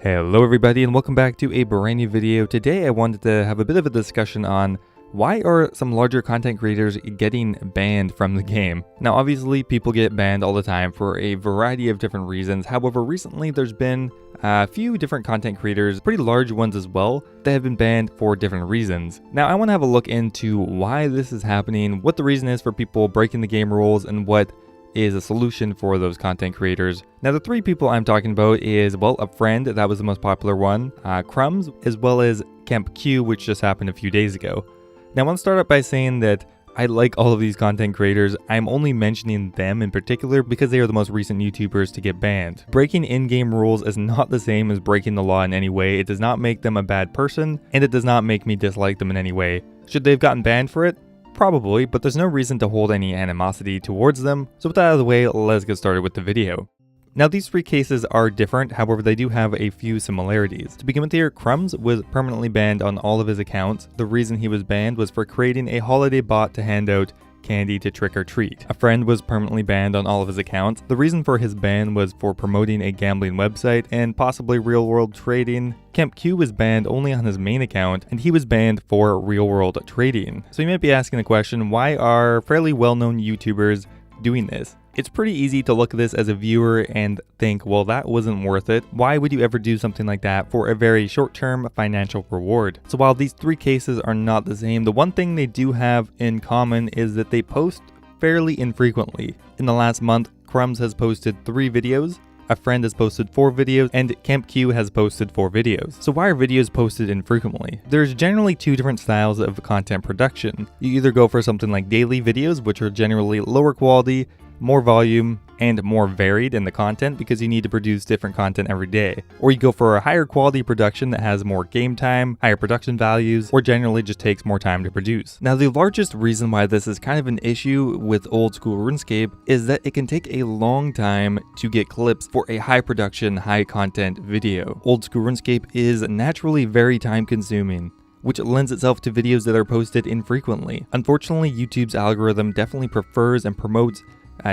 Hello everybody and welcome back to a brand new video. Today I wanted to have a bit of a discussion on why are some larger content creators getting banned from the game. Now obviously people get banned all the time for a variety of different reasons. However, recently there's been a few different content creators, pretty large ones as well, that have been banned for different reasons. Now I want to have a look into why this is happening, what the reason is for people breaking the game rules, and what is a solution for those content creators. Now the three people I'm talking about is, well, a friend, that was the most popular one, Crumbs, as well as Kemp Q, which just happened a few days ago. Now I want to start out by saying that I like all of these content creators. I'm only mentioning them in particular because they are the most recent YouTubers to get banned. Breaking in-game rules is not the same as breaking the law in any way. It does not make them a bad person, and it does not make me dislike them in any way. Should they have gotten banned for it? Probably, but there's no reason to hold any animosity towards them. So with that out of the way, let's get started with the video. Now these three cases are different, however they do have a few similarities. To begin with here, Crumbs was permanently banned on all of his accounts. The reason he was banned was for creating a holiday bot to hand out candy to trick or treat. A friend was permanently banned on all of his accounts. The reason for his ban was for promoting a gambling website and possibly real world trading. Kemp Q was banned only on his main account, and he was banned for real world trading. So you might be asking the question, why are fairly well-known YouTubers doing this? It's pretty easy to look at this as a viewer and think, well, that wasn't worth it. Why would you ever do something like that for a very short-term financial reward? So while these three cases are not the same, the one thing they do have in common is that they post fairly infrequently. In the last month, Crumbs has posted 3 videos, a friend has posted 4 videos, and Kemp Q has posted 4 videos. So why are videos posted infrequently? There's generally 2 different styles of content production. You either go for something like daily videos, which are generally lower quality, more volume, and more varied in the content because you need to produce different content every day. Or you go for a higher quality production that has more game time, higher production values, or generally just takes more time to produce. Now the largest reason why this is kind of an issue with old school RuneScape is that it can take a long time to get clips for a high production, high content video. Old school RuneScape is naturally very time consuming, which lends itself to videos that are posted infrequently. Unfortunately, YouTube's algorithm definitely prefers and promotes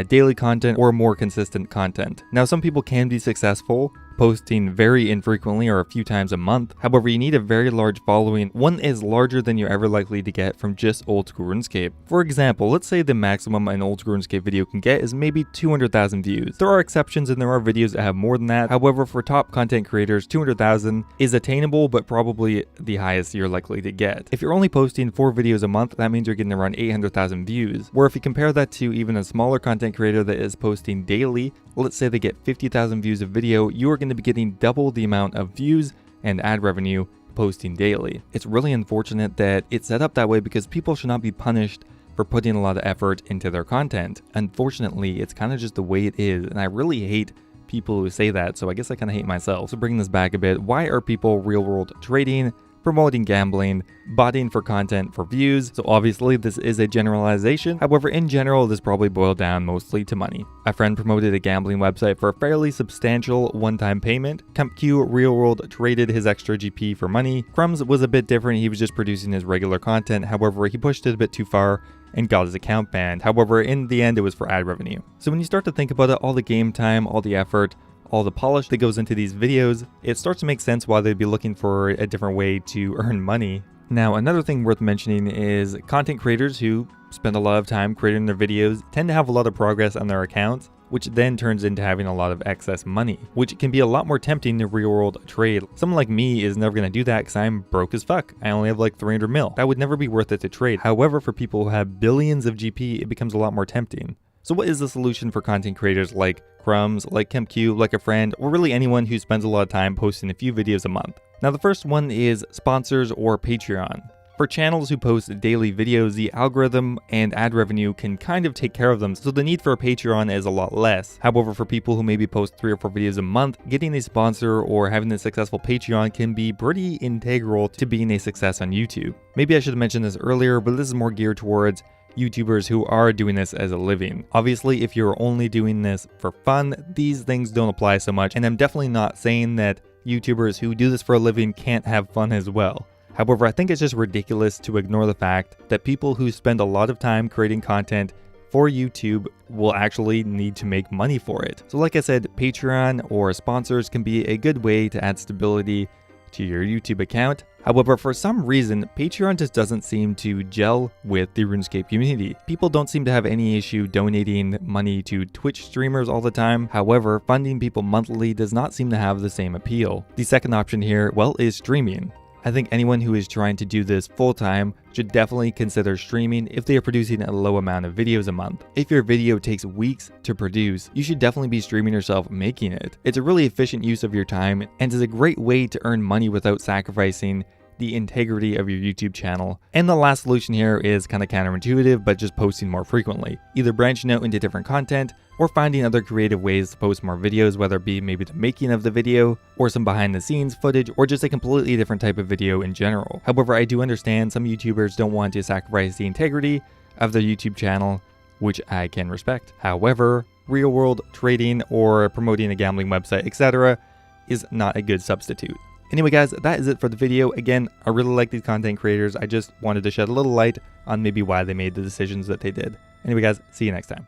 daily content or more consistent content. Now some people can be successful posting very infrequently or a few times a month. However, you need a very large following, one is larger than you're ever likely to get from just old school RuneScape. For example, let's say the maximum an old school RuneScape video can get is maybe 200,000 views. There are exceptions and there are videos that have more than that. However, for top content creators, 200,000 is attainable, but probably the highest you're likely to get. If you're only posting 4 videos a month, that means you're getting around 800,000 views. Where if you compare that to even a smaller content creator that is posting daily, let's say they get 50,000 views a video, you are going to be getting double the amount of views and ad revenue posting daily. It's really unfortunate that it's set up that way because people should not be punished for putting a lot of effort into their content. Unfortunately, it's kind of just the way it is, and I really hate people who say that, so I guess I kind of hate myself. So bringing this back a bit, why are people real world trading, promoting gambling, botting for content for views? So obviously this is a generalization. However, in general, this probably boiled down mostly to money. A friend promoted a gambling website for a fairly substantial one-time payment. Kemp Q real world traded his extra GP for money. Crumbs was a bit different. He was just producing his regular content. However, he pushed it a bit too far and got his account banned. However, in the end, it was for ad revenue. So when you start to think about it, all the game time, all the effort, all the polish that goes into these videos, it starts to make sense why they'd be looking for a different way to earn money. Now, another thing worth mentioning is content creators who spend a lot of time creating their videos tend to have a lot of progress on their accounts, which then turns into having a lot of excess money, which can be a lot more tempting to real world trade. Someone like me is never going to do that because I'm broke as fuck. I only have like 300 mil. That would never be worth it to trade. However, for people who have billions of GP, it becomes a lot more tempting. So what is the solution for content creators like Crumbs, like Kemp Q, like a friend, or really anyone who spends a lot of time posting a few videos a month? Now the first one is sponsors or Patreon. For channels who post daily videos, the algorithm and ad revenue can kind of take care of them, so the need for a Patreon is a lot less. However, for people who maybe post 3 or 4 videos a month, getting a sponsor or having a successful Patreon can be pretty integral to being a success on YouTube. Maybe I should have mentioned this earlier, but this is more geared towards YouTubers who are doing this as a living. Obviously, if you're only doing this for fun, these things don't apply so much, and I'm definitely not saying that YouTubers who do this for a living can't have fun as well. However, I think it's just ridiculous to ignore the fact that people who spend a lot of time creating content for YouTube will actually need to make money for it. So like I said, Patreon or sponsors can be a good way to add stability to your YouTube account. However, for some reason, Patreon just doesn't seem to gel with the RuneScape community. People don't seem to have any issue donating money to Twitch streamers all the time. However, funding people monthly does not seem to have the same appeal. The second option here, well, is streaming. I think anyone who is trying to do this full-time should definitely consider streaming if they are producing a low amount of videos a month. If your video takes weeks to produce, you should definitely be streaming yourself making it. It's a really efficient use of your time and is a great way to earn money without sacrificing the integrity of your YouTube channel. And the last solution here is kind of counterintuitive, but just posting more frequently. Either branching out into different content or finding other creative ways to post more videos, whether it be maybe the making of the video or some behind the scenes footage or just a completely different type of video in general. However, I do understand some YouTubers don't want to sacrifice the integrity of their YouTube channel, which I can respect. However, real world trading or promoting a gambling website, etc. is not a good substitute. Anyway guys, that is it for the video. Again, I really like these content creators. I just wanted to shed a little light on maybe why they made the decisions that they did. Anyway guys, see you next time.